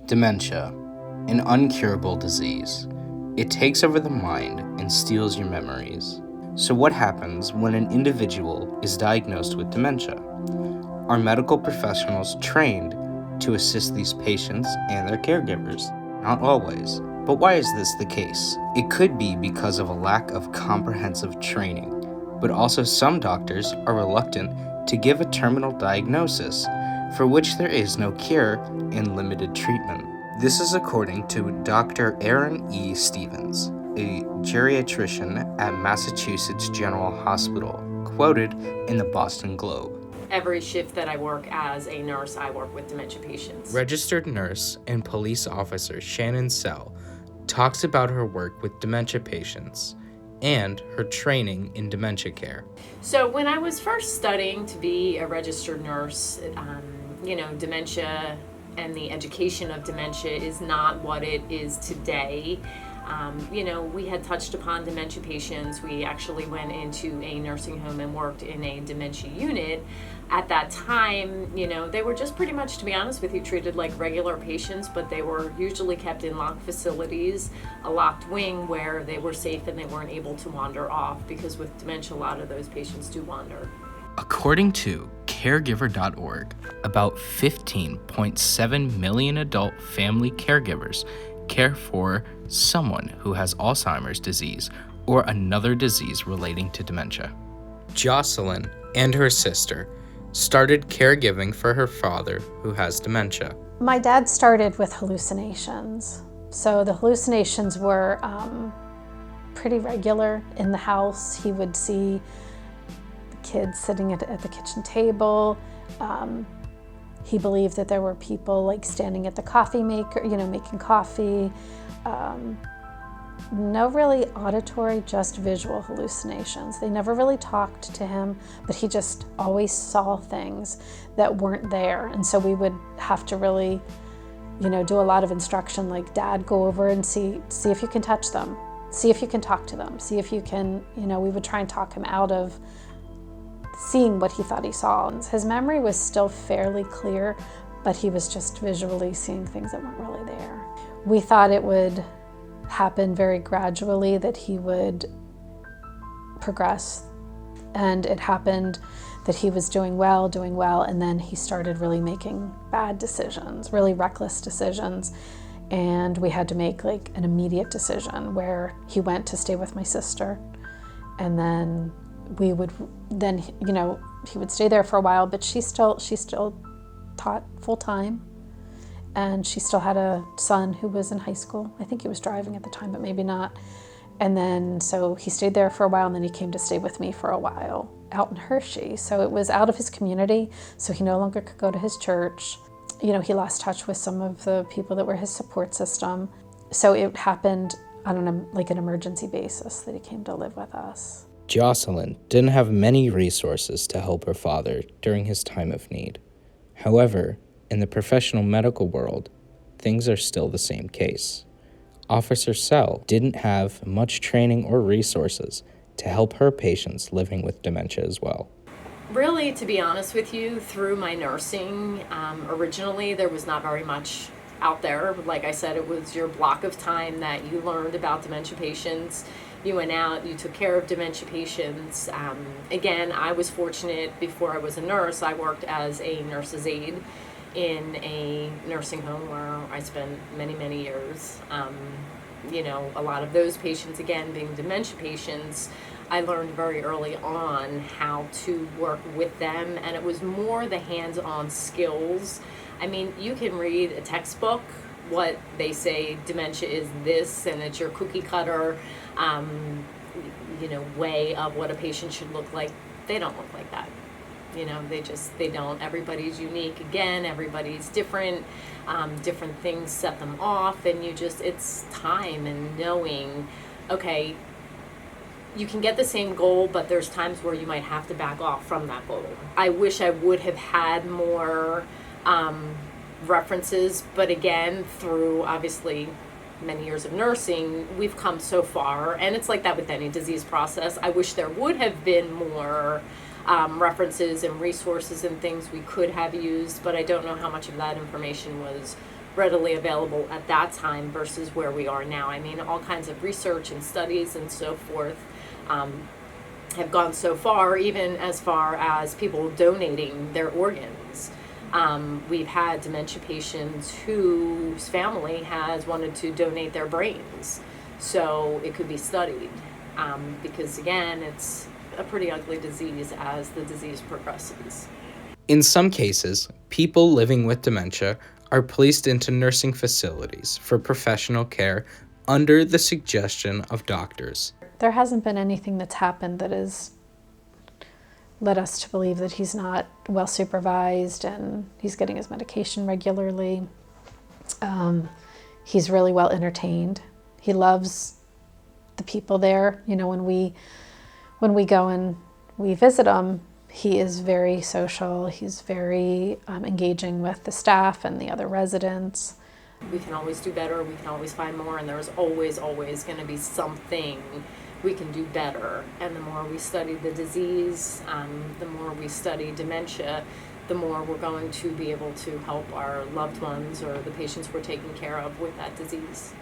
Dementia, an uncurable disease. It takes over the mind and steals your memories. So what happens when an individual is diagnosed with dementia? Are medical professionals trained to assist these patients and their caregivers? Not always. But why is this the case? It could be because of a lack of comprehensive training, but also some doctors are reluctant to give a terminal diagnosis for which there is no cure and limited treatment. This is according to Dr. Aaron E. Stevens, a geriatrician at Massachusetts General Hospital, quoted in the Boston Globe. Every shift that I work as a nurse, I work with dementia patients. Registered nurse and police officer Shannon Sell talks about her work with dementia patients and her training in dementia care. So when I was first studying to be a registered nurse, dementia and the education of dementia is not what it is today. We had touched upon dementia patients. We actually went into a nursing home and worked in a dementia unit. At that time, they were just pretty much, to be honest with you, treated like regular patients, but they were usually kept in locked facilities, a locked wing where they were safe and they weren't able to wander off, because with dementia, a lot of those patients do wander. According to caregiver.org, about 15.7 million adult family caregivers care for someone who has Alzheimer's disease or another disease relating to dementia. Jocelyn and her sister started caregiving for her father who has dementia. My dad started with hallucinations. So the hallucinations were pretty regular in the house. He would see the kids sitting at the kitchen table. He believed that there were people standing at the coffee maker, making coffee. No really auditory, just visual hallucinations. They never really talked to him, but he just always saw things that weren't there. And so we would have to really, do a lot of instruction, like, Dad, go over and see if you can touch them. See if you can talk to them. See if you can, we would try and talk him out of seeing what he thought he saw. His memory was still fairly clear, but he was just visually seeing things that weren't really there. We thought it would happen very gradually, that he would progress, and it happened that he was doing well, and then he started really making bad decisions, really reckless decisions, and we had to make an immediate decision where he went to stay with my sister, and then he would stay there for a while, but she still taught full-time, and she still had a son who was in high school. I think he was driving at the time, but maybe not. And then, so he stayed there for a while, and then he came to stay with me for a while out in Hershey. So it was out of his community, so he no longer could go to his church. He lost touch with some of the people that were his support system. So it happened on an emergency basis that he came to live with us. Jocelyn didn't have many resources to help her father during his time of need. However, in the professional medical world, things are still the same case. Officer Sell didn't have much training or resources to help her patients living with dementia as well. Really, to be honest with you, through my nursing, originally there was not very much out there. Like I said, it was your block of time that you learned about dementia patients. You went out, you took care of dementia patients. Again, I was fortunate. Before I was a nurse, I worked as a nurse's aide in a nursing home where I spent many, many years. A lot of those patients, again, being dementia patients, I learned very early on how to work with them, and it was more the hands-on skills. I mean, you can read a textbook, what they say dementia is this, and it's your cookie cutter, way of what a patient should look like. They don't look like that. They don't. Everybody's unique. Again, everybody's different. Different things set them off, and it's time and knowing, okay, you can get the same goal, but there's times where you might have to back off from that goal. I wish I would have had more references, but again, through obviously many years of nursing, we've come so far, and it's like that with any disease process. I wish there would have been more references and resources and things we could have used, but I don't know how much of that information was readily available at that time versus where we are now. I mean, all kinds of research and studies and so forth have gone so far, even as far as people donating their organs. We've had dementia patients whose family has wanted to donate their brains, so it could be studied, because again, it's a pretty ugly disease as the disease progresses. In some cases, people living with dementia are placed into nursing facilities for professional care under the suggestion of doctors. There hasn't been anything that's happened that has led us to believe that he's not well supervised and he's getting his medication regularly. He's really well entertained. He loves the people there. You know, when we go and we visit him, he is very social. He's very engaging with the staff and the other residents. We can always do better, we can always find more, and there's always going to be something we can do better. And the more we study the disease, the more we study dementia, the more we're going to be able to help our loved ones or the patients we're taking care of with that disease.